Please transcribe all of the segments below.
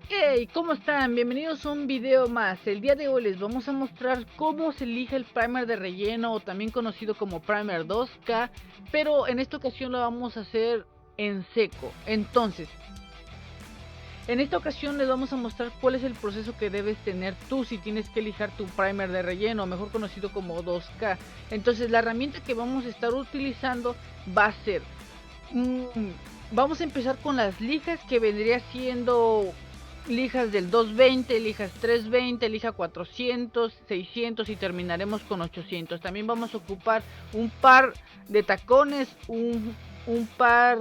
Hey, ¿cómo están? Bienvenidos a un video más. El día de hoy les vamos a mostrar cómo se elige el primer de relleno o también conocido como primer 2K, pero en esta ocasión lo vamos a hacer en seco. Entonces, en esta ocasión les vamos a mostrar cuál es el proceso que debes tener tú si tienes que lijar tu primer de relleno, mejor conocido como 2K. Entonces, la herramienta que vamos a estar utilizando va a ser vamos a empezar con las lijas, que vendría siendo lijas del 220, lijas 320, lija 400, 600 y terminaremos con 800. También vamos a ocupar un par de tacones, un par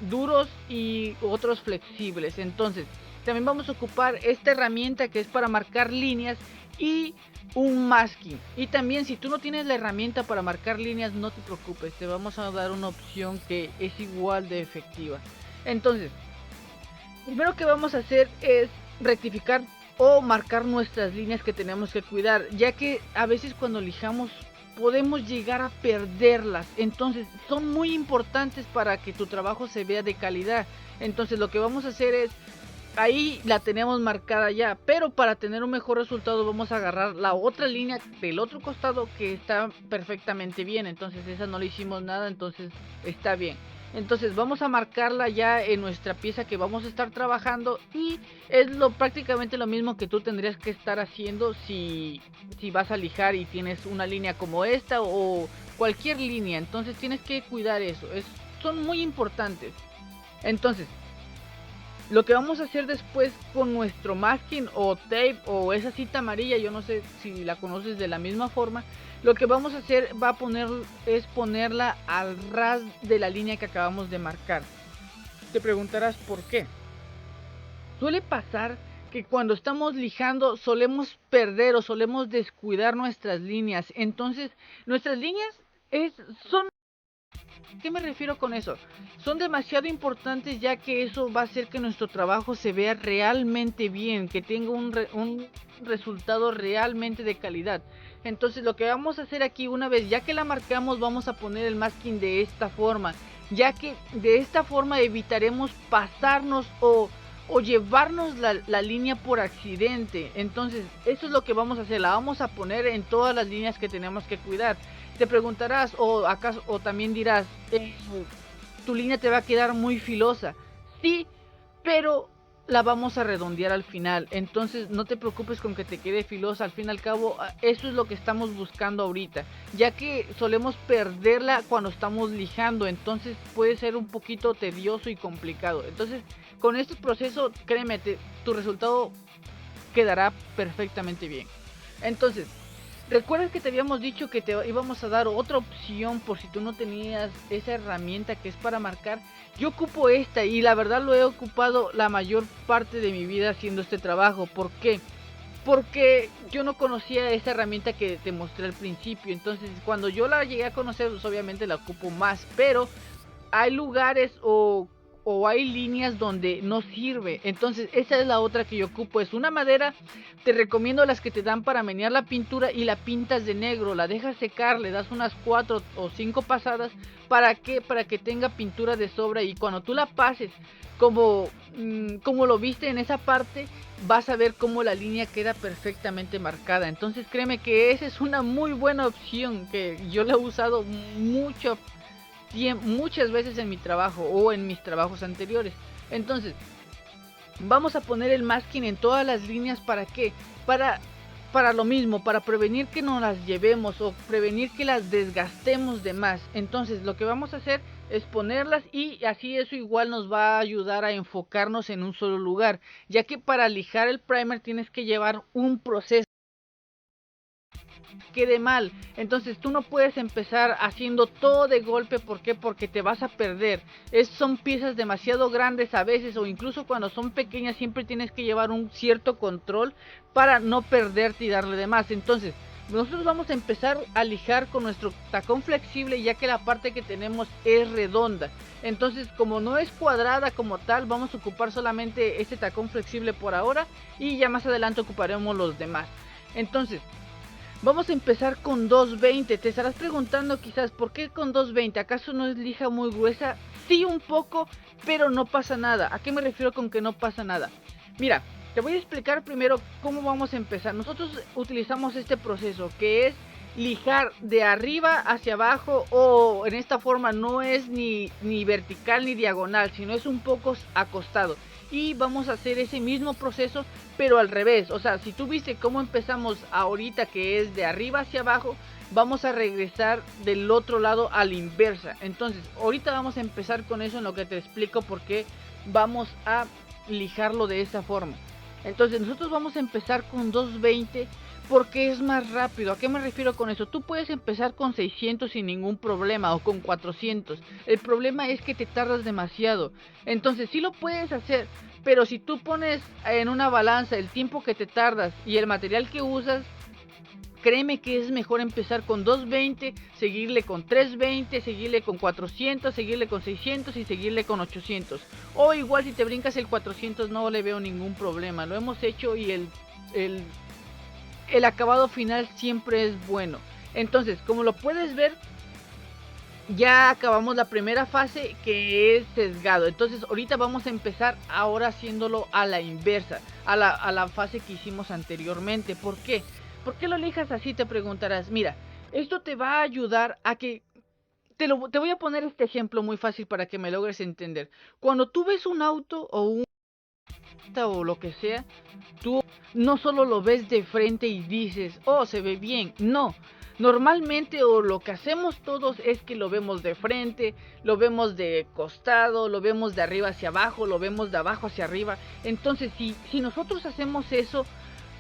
duros y otros flexibles. Entonces también vamos a ocupar esta herramienta que es para marcar líneas y un masking. Y también, si tú no tienes la herramienta para marcar líneas, no te preocupes, te vamos a dar una opción que es igual de efectiva. Entonces, primero que vamos a hacer es rectificar o marcar nuestras líneas que tenemos que cuidar, ya que a veces cuando lijamos podemos llegar a perderlas. Entonces son muy importantes para que tu trabajo se vea de calidad. Entonces lo que vamos a hacer es, ahí la tenemos marcada ya, pero para tener un mejor resultado vamos a agarrar la otra línea del otro costado que está perfectamente bien. Entonces esa no le hicimos nada, entonces está bien. Entonces vamos a marcarla ya en nuestra pieza que vamos a estar trabajando, y es prácticamente lo mismo que tú tendrías que estar haciendo si vas a lijar y tienes una línea como esta o cualquier línea. Entonces tienes que cuidar eso, son muy importantes. Entonces lo que vamos a hacer después con nuestro masking o tape o esa cinta amarilla, yo no sé si la conoces de la misma forma, lo que vamos a hacer es ponerla al ras de la línea que acabamos de marcar. Te preguntarás por qué. Suele pasar que cuando estamos lijando solemos perder o solemos descuidar nuestras líneas. Entonces nuestras líneas son... ¿Qué me refiero con eso? Son demasiado importantes, ya que eso va a hacer que nuestro trabajo se vea realmente bien, que tenga un resultado realmente de calidad. Entonces lo que vamos a hacer aquí, una vez ya que la marcamos, vamos a poner el masking de esta forma, ya que de esta forma evitaremos pasarnos o llevarnos la línea por accidente. Entonces eso es lo que vamos a hacer, la vamos a poner en todas las líneas que tenemos que cuidar. Te preguntarás o también dirás, tu línea te va a quedar muy filosa. Sí, pero la vamos a redondear al final. Entonces no te preocupes con que te quede filosa. Al fin y al cabo, eso es lo que estamos buscando ahorita, ya que solemos perderla cuando estamos lijando. Entonces puede ser un poquito tedioso y complicado. Entonces con este proceso, créeme, tu resultado quedará perfectamente bien. Entonces, ¿recuerdas que te habíamos dicho que te íbamos a dar otra opción por si tú no tenías esa herramienta que es para marcar? Yo ocupo esta y la verdad lo he ocupado la mayor parte de mi vida haciendo este trabajo. ¿Por qué? Porque yo no conocía esa herramienta que te mostré al principio. Entonces cuando yo la llegué a conocer, pues obviamente la ocupo más. Pero hay lugares o hay líneas donde no sirve. Entonces esa es la otra que yo ocupo, es una madera. Te recomiendo las que te dan para menear la pintura y la pintas de negro, la dejas secar, le das unas 4 o 5 pasadas. Para que tenga pintura de sobra, y cuando tú la pases como lo viste en esa parte, vas a ver cómo la línea queda perfectamente marcada. Entonces créeme que esa es una muy buena opción que yo la he usado muchas veces en mi trabajo o en mis trabajos anteriores. Entonces vamos a poner el masking en todas las líneas. ¿Para qué? Para lo mismo, para prevenir que no las llevemos o prevenir que las desgastemos de más. Entonces lo que vamos a hacer es ponerlas, y así eso igual nos va a ayudar a enfocarnos en un solo lugar, ya que para lijar el primer tienes que llevar un proceso quede mal. Entonces tú no puedes empezar haciendo todo de golpe. ¿Por qué? Porque te vas a perder. Son piezas demasiado grandes a veces, o incluso cuando son pequeñas siempre tienes que llevar un cierto control para no perderte y darle de más. Entonces nosotros vamos a empezar a lijar con nuestro tacón flexible, ya que la parte que tenemos es redonda. Entonces, como no es cuadrada como tal, vamos a ocupar solamente este tacón flexible por ahora, y ya más adelante ocuparemos los demás. Entonces vamos a empezar con 220. Te estarás preguntando quizás, ¿por qué con 220? ¿Acaso no es lija muy gruesa? Sí, un poco, pero no pasa nada. ¿A qué me refiero con que no pasa nada? Mira, te voy a explicar primero cómo vamos a empezar. Nosotros utilizamos este proceso que es lijar de arriba hacia abajo, o en esta forma no es ni vertical ni diagonal, sino es un poco acostado. Y vamos a hacer ese mismo proceso pero al revés. O sea, si tú viste cómo empezamos ahorita, que es de arriba hacia abajo, vamos a regresar del otro lado a la inversa. Entonces ahorita vamos a empezar con eso, en lo que te explico por qué vamos a lijarlo de esta forma. Entonces nosotros vamos a empezar con 220 porque es más rápido. ¿A qué me refiero con eso? Tú puedes empezar con 600 sin ningún problema, o con 400. El problema es que te tardas demasiado. Entonces sí lo puedes hacer, pero si tú pones en una balanza el tiempo que te tardas y el material que usas, créeme que es mejor empezar con 220, seguirle con 320, seguirle con 400, seguirle con 600 y seguirle con 800. O igual si te brincas el 400 no le veo ningún problema. Lo hemos hecho y el acabado final siempre es bueno. Entonces, como lo puedes ver, ya acabamos la primera fase, que es sesgado. Entonces ahorita vamos a empezar ahora haciéndolo a la inversa, a la fase que hicimos anteriormente. ¿Por qué? ¿Por qué lo lijas así? Te preguntarás. Mira, esto te va a ayudar a que... Te voy a poner este ejemplo muy fácil para que me logres entender. Cuando tú ves un auto o lo que sea, tú no solo lo ves de frente y dices, oh, se ve bien. No, normalmente, o lo que hacemos todos, es que lo vemos de frente, lo vemos de costado, lo vemos de arriba hacia abajo, lo vemos de abajo hacia arriba. Entonces si nosotros hacemos eso,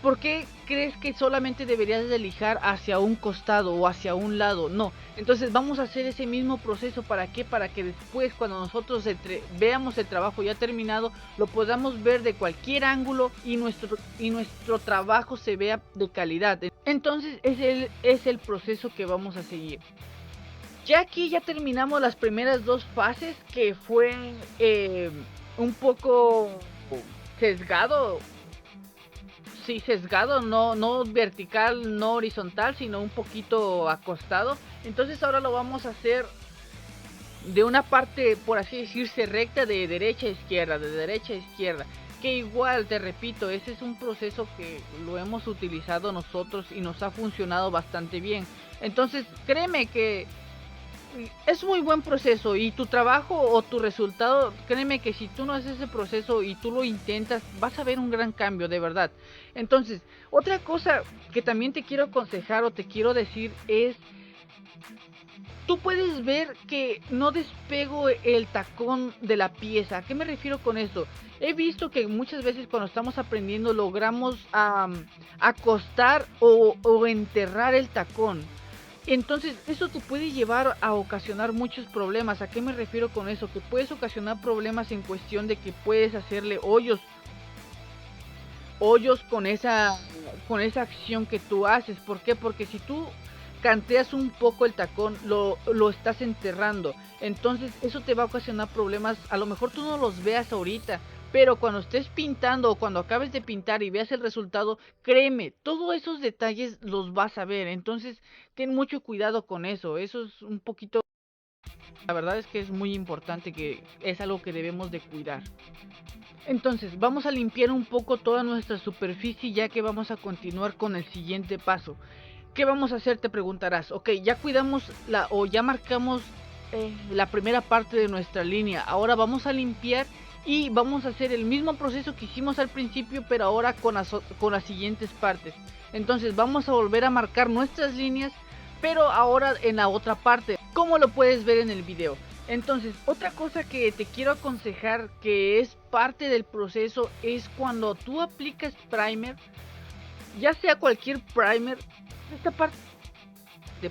¿por qué crees que solamente deberías de lijar hacia un costado o hacia un lado? No. Entonces vamos a hacer ese mismo proceso. ¿Para qué? Para que después, cuando nosotros veamos el trabajo ya terminado, lo podamos ver de cualquier ángulo y nuestro trabajo se vea de calidad. Entonces es el proceso que vamos a seguir. Ya aquí ya terminamos las primeras dos fases, que fue un poco sesgado. Sí, sesgado, no vertical, no horizontal, sino un poquito acostado. Entonces ahora lo vamos a hacer de una parte, por así decirse, recta, de derecha a izquierda, de derecha a izquierda. Que igual, te repito, ese es un proceso que lo hemos utilizado nosotros y nos ha funcionado bastante bien. Entonces créeme que es muy buen proceso, y tu trabajo o tu resultado, créeme que si tú no haces ese proceso y tú lo intentas, vas a ver un gran cambio, de verdad. Entonces, otra cosa que también te quiero aconsejar o te quiero decir es, tú puedes ver que no despego el tacón de la pieza. ¿A qué me refiero con esto? He visto que muchas veces cuando estamos aprendiendo logramos acostar o enterrar el tacón. Entonces eso te puede llevar a ocasionar muchos problemas. ¿A qué me refiero con eso? Que puedes ocasionar problemas en cuestión de que puedes hacerle hoyos con esa acción que tú haces. ¿Por qué? Porque si tú canteas un poco el tacón, lo estás enterrando. Entonces eso te va a ocasionar problemas. A lo mejor tú no los veas ahorita, pero cuando estés pintando o cuando acabes de pintar y veas el resultado, créeme, todos esos detalles los vas a ver. Entonces ten mucho cuidado con eso. Eso es un poquito... La verdad es que es muy importante, que es algo que debemos de cuidar. Entonces vamos a limpiar un poco toda nuestra superficie, ya que vamos a continuar con el siguiente paso. ¿Qué vamos a hacer? Te preguntarás. Ok, ya cuidamos ya marcamos la primera parte de nuestra línea. Ahora vamos a limpiar y vamos a hacer el mismo proceso que hicimos al principio, pero ahora con las siguientes partes. Entonces vamos a volver a marcar nuestras líneas, pero ahora en la otra parte, como lo puedes ver en el video. Entonces, otra cosa que te quiero aconsejar, que es parte del proceso, es cuando tú aplicas primer, ya sea cualquier primer, esta parte.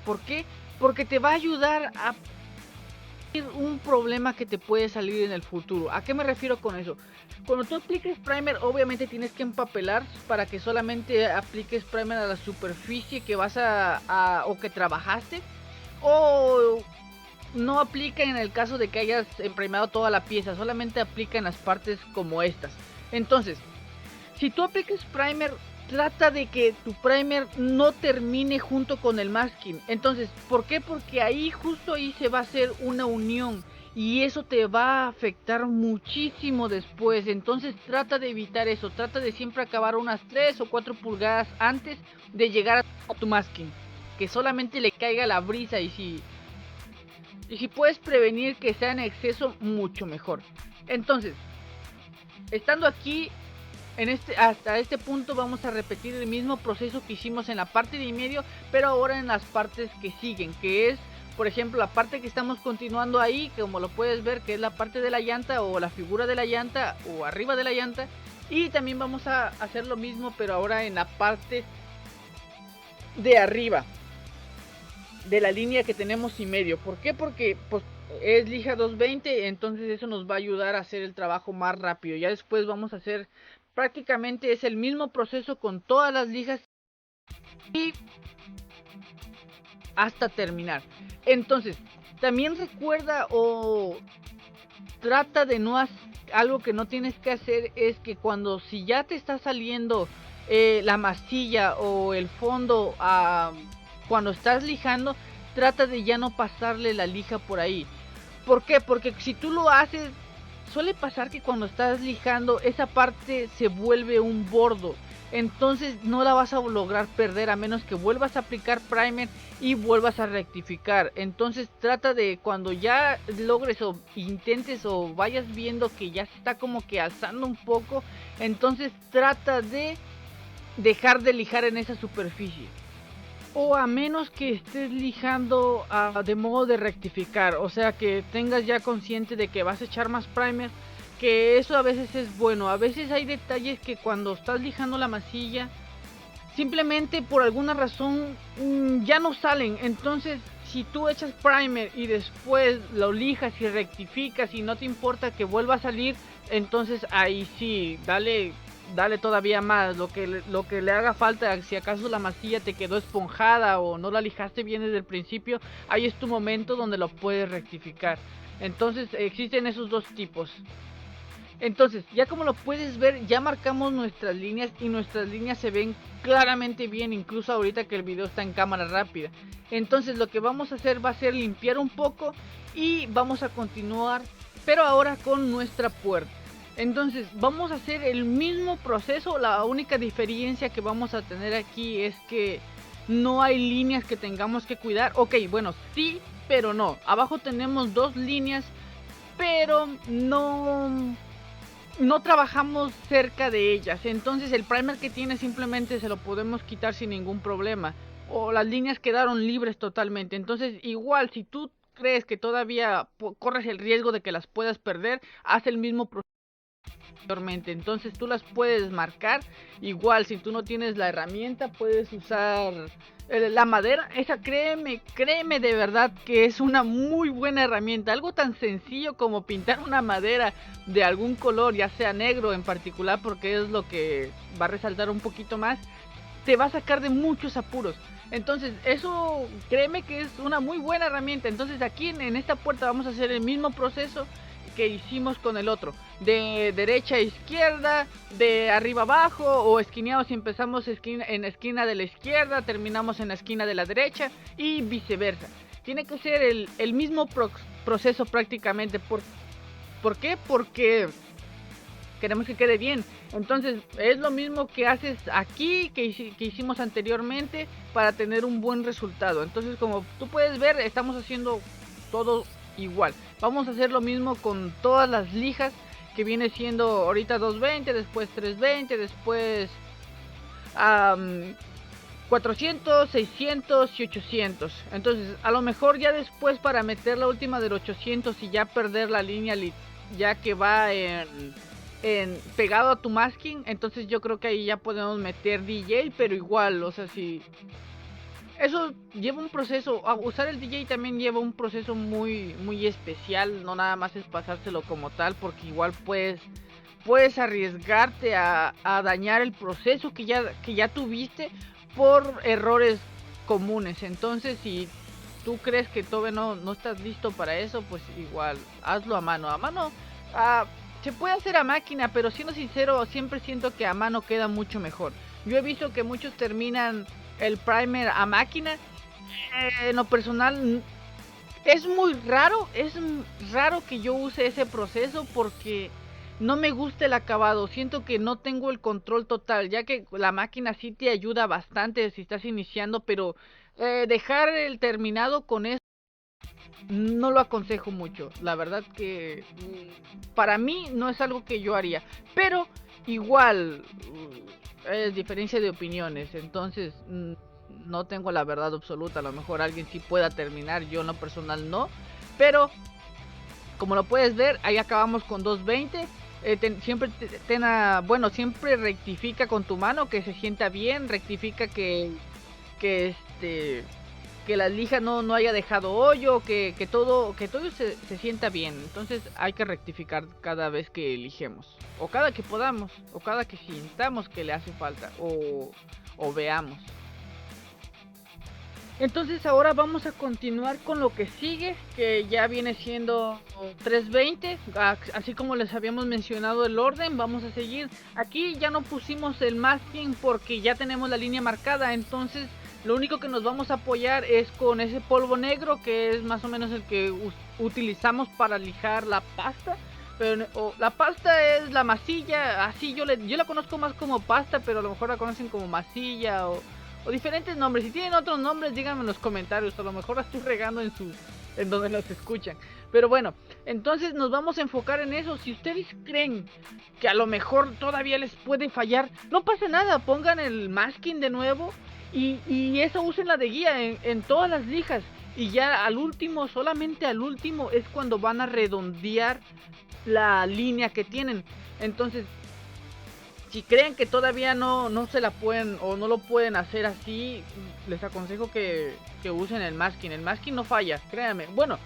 ¿Por qué? Porque te va a ayudar a un problema que te puede salir en el futuro. ¿A qué me refiero con eso? Cuando tú apliques primer, obviamente tienes que empapelar para que solamente apliques primer a la superficie que vas o que trabajaste, o no aplica en el caso de que hayas emprimado toda la pieza, solamente aplica en las partes como estas. Entonces, si tú aplicas primer, trata de que tu primer no termine junto con el masking. Entonces, ¿por qué? Porque ahí, justo ahí, se va a hacer una unión. y eso te va a afectar muchísimo después. Entonces trata de evitar eso, trata de siempre acabar unas 3 o 4 pulgadas antes de llegar a tu masking, que solamente le caiga la brisa, y si puedes prevenir que sea en exceso, mucho mejor. Entonces, estando aquí hasta este punto, vamos a repetir el mismo proceso que hicimos en la parte de en medio, pero ahora en las partes que siguen, que es, por ejemplo, la parte que estamos continuando ahí, como lo puedes ver, que es la parte de la llanta o la figura de la llanta o arriba de la llanta. Y también vamos a hacer lo mismo, pero ahora en la parte de arriba de la línea que tenemos y medio. ¿Por qué? Porque pues es lija 220, entonces eso nos va a ayudar a hacer el trabajo más rápido. Ya después vamos a hacer prácticamente es el mismo proceso con todas las lijas y hasta terminar. Entonces, también recuerda o trata de no hacer algo que no tienes que hacer, es que cuando si ya te está saliendo la masilla o el fondo cuando estás lijando, trata de ya no pasarle la lija por ahí. ¿Por qué? Porque si tú lo haces, suele pasar que cuando estás lijando esa parte se vuelve un bordo, entonces no la vas a lograr perder a menos que vuelvas a aplicar primer y vuelvas a rectificar. Entonces trata de cuando ya logres o intentes o vayas viendo que ya se está como que alzando un poco, entonces trata de dejar de lijar en esa superficie. O a menos que estés lijando de modo de rectificar, o sea que tengas ya consciente de que vas a echar más primer, que eso a veces es bueno. A veces hay detalles que cuando estás lijando la masilla, simplemente por alguna razón ya no salen. Entonces si tú echas primer y después lo lijas y rectificas y no te importa que vuelva a salir, entonces ahí sí, dale todavía más, lo que le haga falta. Si acaso la masilla te quedó esponjada o no la lijaste bien desde el principio, ahí es tu momento donde lo puedes rectificar. Entonces existen esos dos tipos. Entonces, ya como lo puedes ver, ya marcamos nuestras líneas y nuestras líneas se ven claramente bien, incluso ahorita que el video está en cámara rápida. Entonces lo que vamos a hacer va a ser limpiar un poco y vamos a continuar, pero ahora con nuestra puerta. Entonces vamos a hacer el mismo proceso, la única diferencia que vamos a tener aquí es que no hay líneas que tengamos que cuidar. Ok, bueno, sí, pero no. Abajo tenemos dos líneas, pero no trabajamos cerca de ellas. Entonces el primer que tiene simplemente se lo podemos quitar sin ningún problema. O las líneas quedaron libres totalmente. Entonces igual si tú crees que todavía corres el riesgo de que las puedas perder, haz el mismo proceso. Entonces tú las puedes marcar. Igual si tú no tienes la herramienta, puedes usar la madera. Esa créeme de verdad que es una muy buena herramienta. Algo tan sencillo como pintar una madera de algún color, ya sea negro en particular, porque es lo que va a resaltar un poquito más, te va a sacar de muchos apuros. Entonces eso créeme que es una muy buena herramienta. Entonces aquí en esta puerta vamos a hacer el mismo proceso que hicimos con el otro, de derecha a izquierda, de arriba abajo, o esquineados. Si empezamos en la esquina de la izquierda, terminamos en la esquina de la derecha y viceversa. Tiene que ser el mismo proceso prácticamente. ¿Por qué? Porque queremos que quede bien. Entonces es lo mismo que haces aquí que hicimos anteriormente para tener un buen resultado. Entonces como tú puedes ver, estamos haciendo todo igual. Vamos a hacer lo mismo con todas las lijas, que viene siendo ahorita 220, después 320, después 400, 600 y 800. Entonces a lo mejor ya después, para meter la última del 800 y ya perder la línea ya que va en pegado a tu masking, entonces yo creo que ahí ya podemos meter DJ, pero igual, o sea, si eso lleva un proceso, usar el DJ también lleva un proceso muy especial. No nada más es pasárselo como tal, porque igual puedes arriesgarte a dañar el proceso que ya tuviste por errores comunes. Entonces si tú crees que todavía no estás listo para eso, pues igual hazlo a mano. Se puede hacer a máquina, pero siendo sincero, siempre siento que a mano queda mucho mejor. Yo he visto que muchos terminan el primer a máquina. En lo personal Es muy raro, raro que yo use ese proceso porque no me gusta el acabado, siento que no tengo el control total, ya que la máquina sí te ayuda bastante si estás iniciando, pero dejar el terminado con eso no lo aconsejo mucho. La verdad que para mí no es algo que yo haría, pero igual es diferencia de opiniones, entonces no tengo la verdad absoluta. A lo mejor alguien sí pueda terminar, yo en lo personal no, pero como lo puedes ver, ahí acabamos con 220. Siempre bueno, siempre rectifica con tu mano, que se sienta bien, rectifica que este que la lija no haya dejado hoyo, que todo se sienta bien. Entonces hay que rectificar cada vez que eligemos, o cada que podamos, o cada que sintamos que le hace falta, o veamos. Entonces ahora vamos a continuar con lo que sigue, que ya viene siendo 320, así como les habíamos mencionado el orden, vamos a seguir. Aquí ya no pusimos el masking porque ya tenemos la línea marcada, entonces lo único que nos vamos a apoyar es con ese polvo negro, que es más o menos el que utilizamos para lijar la pasta. Pero la pasta es la masilla, así yo la conozco más como pasta, pero a lo mejor la conocen como masilla o diferentes nombres. Si tienen otros nombres, díganme en los comentarios. A lo mejor la estoy regando en donde los escuchan. Pero bueno, entonces nos vamos a enfocar en eso. Si ustedes creen que a lo mejor todavía les puede fallar, no pasa nada. Pongan el masking de nuevo y eso usen la de guía en todas las lijas. Y ya al último, solamente al último, es cuando van a redondear la línea que tienen. Entonces, si creen que todavía no se la pueden o no lo pueden hacer así, les aconsejo que usen el masking. El masking no falla, créanme. Bueno,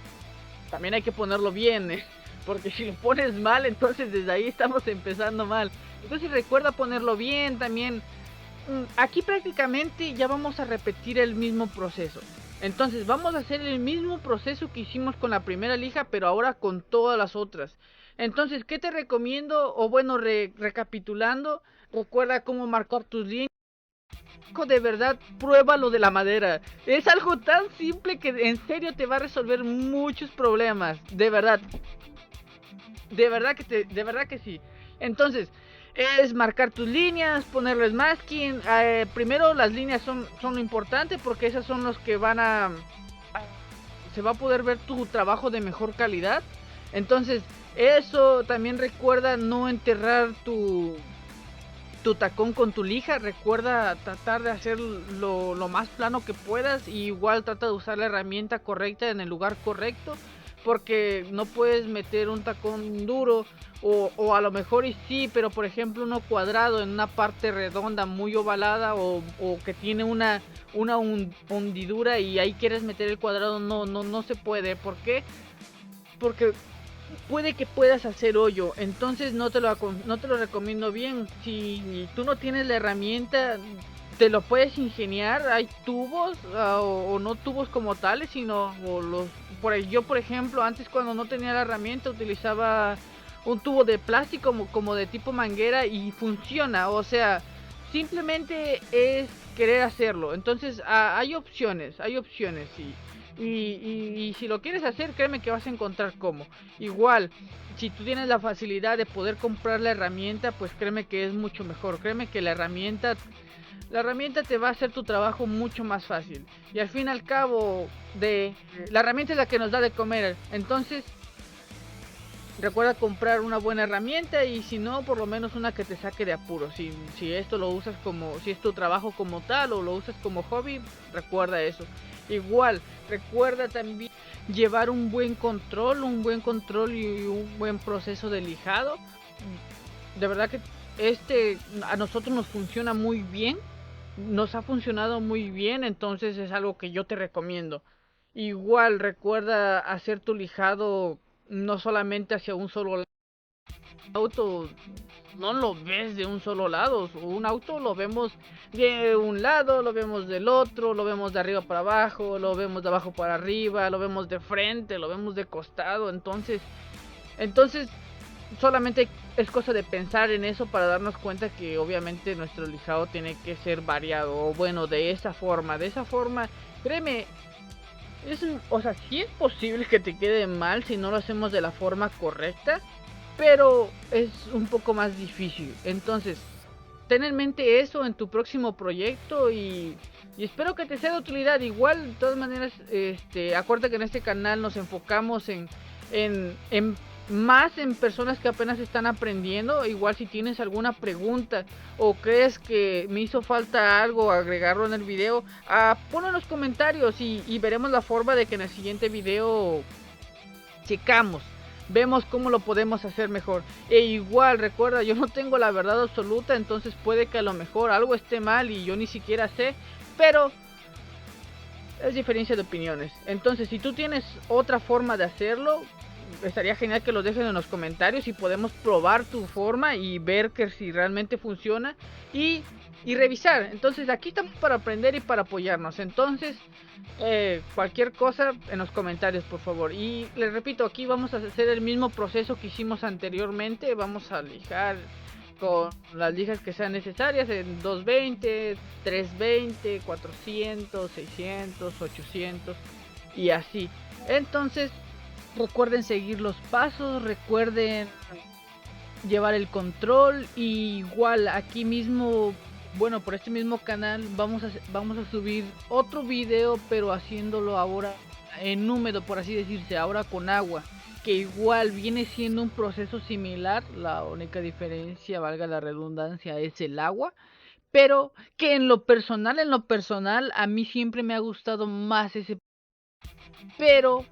también hay que ponerlo bien, porque si lo pones mal, entonces desde ahí estamos empezando mal. Entonces recuerda ponerlo bien también. Aquí prácticamente ya vamos a repetir el mismo proceso. Entonces vamos a hacer el mismo proceso que hicimos con la primera lija, pero ahora con todas las otras. Entonces, ¿qué te recomiendo? O bueno, recapitulando, recuerda cómo marcar tus líneas. De verdad, prueba lo de la madera. Es algo tan simple que en serio te va a resolver muchos problemas. De verdad. De verdad que sí. Entonces, es marcar tus líneas, ponerles masking. Primero las líneas son lo importante porque esas son los que se va a poder ver tu trabajo de mejor calidad. Entonces, eso también recuerda no enterrar tu tacón con tu lija. Recuerda tratar de hacer lo más plano que puedas. Y igual trata de usar la herramienta correcta en el lugar correcto, porque no puedes meter un tacón duro o a lo mejor y sí, pero por ejemplo uno cuadrado en una parte redonda muy ovalada o que tiene una hundidura y ahí quieres meter el cuadrado, no se puede. ¿Por qué? Porque puede que puedas hacer hoyo, entonces no te lo recomiendo bien. Si tú no tienes la herramienta, te lo puedes ingeniar. Hay tubos o no tubos como tales, sino yo por ejemplo antes, cuando no tenía la herramienta, utilizaba un tubo de plástico como de tipo manguera y funciona. O sea, simplemente es querer hacerlo. Entonces hay opciones y si lo quieres hacer, créeme que vas a encontrar cómo. Igual, si tú tienes la facilidad de poder comprar la herramienta, pues créeme que es mucho mejor. Créeme que la herramienta te va a hacer tu trabajo mucho más fácil. Y al fin y al cabo, la herramienta es la que nos da de comer. Entonces, recuerda comprar una buena herramienta, y si no, por lo menos una que te saque de apuro. Si esto lo usas si es tu trabajo como tal o lo usas como hobby, recuerda eso. Igual, recuerda también llevar un buen control y un buen proceso de lijado. De verdad que a nosotros nos funciona muy bien, nos ha funcionado muy bien, entonces es algo que yo te recomiendo. Igual, recuerda hacer tu lijado no solamente hacia un solo lado. Auto no lo ves de un solo lado. Un auto lo vemos de un lado, lo vemos del otro, lo vemos de arriba para abajo, lo vemos de abajo para arriba, lo vemos de frente, lo vemos de costado. Entonces solamente es cosa de pensar en eso para darnos cuenta que obviamente nuestro lijado tiene que ser variado. O bueno, de esa forma, créeme, O sea, sí es posible que te quede mal si no lo hacemos de la forma correcta, pero es un poco más difícil. Entonces, ten en mente eso en tu próximo proyecto y espero que te sea de utilidad. Igual, de todas maneras, acuérdate que en este canal nos enfocamos en más en personas que apenas están aprendiendo. Igual si tienes alguna pregunta o crees que me hizo falta algo, agregarlo en el video, ponlo en los comentarios y veremos la forma de que en el siguiente video checamos, vemos cómo lo podemos hacer mejor. E igual, recuerda, yo no tengo la verdad absoluta, entonces puede que a lo mejor algo esté mal y yo ni siquiera sé, pero es diferencia de opiniones. Entonces, si tú tienes otra forma de hacerlo, estaría genial que lo dejen en los comentarios y podemos probar tu forma y ver que si realmente funciona y, y revisar. Entonces, aquí estamos para aprender y para apoyarnos. Entonces, cualquier cosa en los comentarios, por favor. Y les repito, aquí vamos a hacer el mismo proceso que hicimos anteriormente. Vamos a lijar con las lijas que sean necesarias en 220, 320, 400, 600, 800 y así. Entonces, recuerden seguir los pasos, recuerden llevar el control. Y igual aquí mismo, bueno, por este mismo canal vamos a subir otro video, pero haciéndolo ahora en húmedo, por así decirse, ahora con agua, que igual viene siendo un proceso similar. La única diferencia, valga la redundancia, es el agua, pero que en lo personal a mí siempre me ha gustado más ese. Pero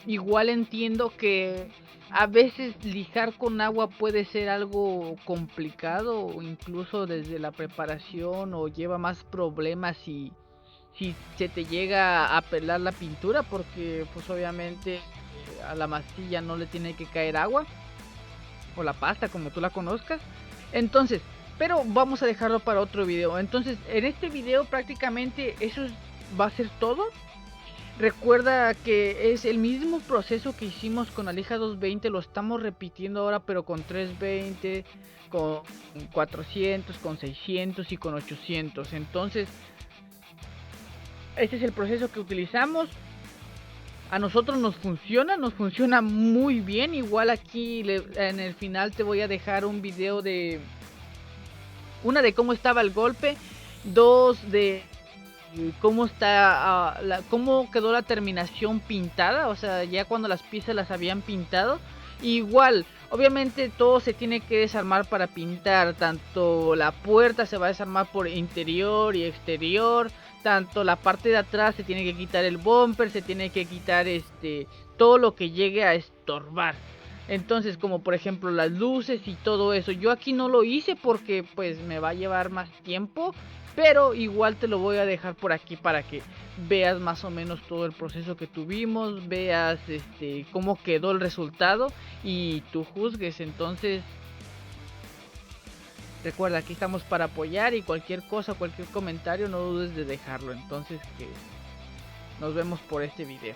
igual entiendo que a veces lijar con agua puede ser algo complicado, o incluso desde la preparación, o lleva más problemas si se te llega a pelar la pintura, porque pues obviamente a la masilla no le tiene que caer agua, o la pasta como tú la conozcas. Entonces, pero vamos a dejarlo para otro video. Entonces, en este video prácticamente va a ser todo. Recuerda que es el mismo proceso que hicimos con la lija 220, lo estamos repitiendo ahora, pero con 320, con 400, con 600 y con 800. Entonces, este es el proceso que utilizamos. A nosotros nos funciona muy bien. Igual aquí en el final te voy a dejar un video de de cómo estaba el golpe, dos de cómo cómo quedó la terminación pintada, o sea, ya cuando las piezas las habían pintado. Igual, obviamente todo se tiene que desarmar para pintar, tanto la puerta se va a desarmar por interior y exterior, tanto la parte de atrás se tiene que quitar el bumper, se tiene que quitar todo lo que llegue a estorbar. Entonces, como por ejemplo las luces y todo eso. Yo aquí no lo hice porque pues me va a llevar más tiempo, pero igual te lo voy a dejar por aquí para que veas más o menos todo el proceso que tuvimos, veas cómo quedó el resultado y tú juzgues. Entonces, recuerda, aquí estamos para apoyar y cualquier cosa, cualquier comentario, no dudes de dejarlo. Entonces, que nos vemos por este video.